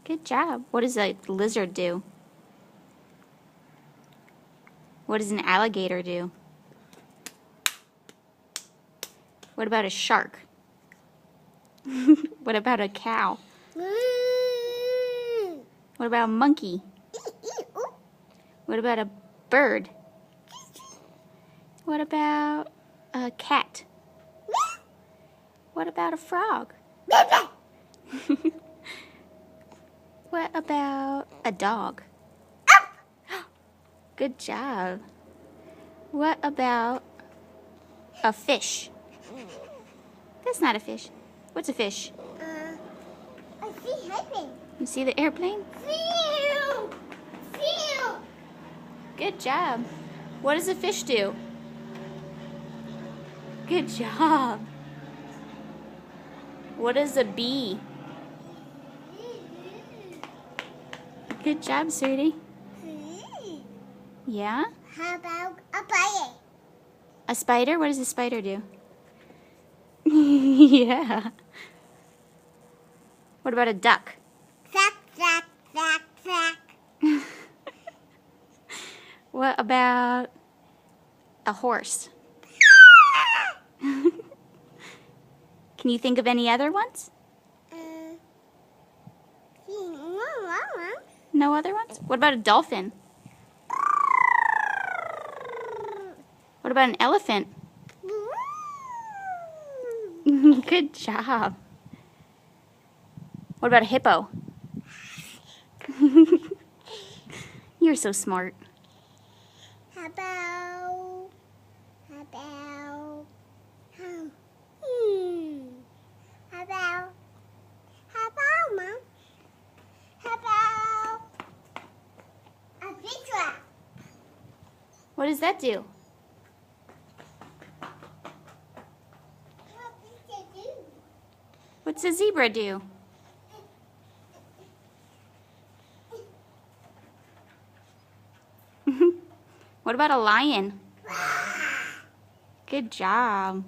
Good job. What does a lizard do? What does an alligator do? What about a shark? What about a cow? What about a monkey? What about a bird? What about a cat? What about a frog? What about a dog? Good job. What about a fish? That's not a fish. What's a fish? I see airplane. You see the airplane? Phew! Phew! Good job. What does a fish do? Good job. What is a bee? Good job, sweetie. Yeah? How about a spider? A spider? What does a spider do? Yeah. What about a duck? Quack, quack, quack, quack. What about a horse? Can you think of any other ones? No other ones? What about a dolphin? What about an elephant? Good job. What about a hippo? You're so smart. How about, How about, Mom? How about a zebra? What does that do? What does it do? What's a zebra do? What about a lion? Good job.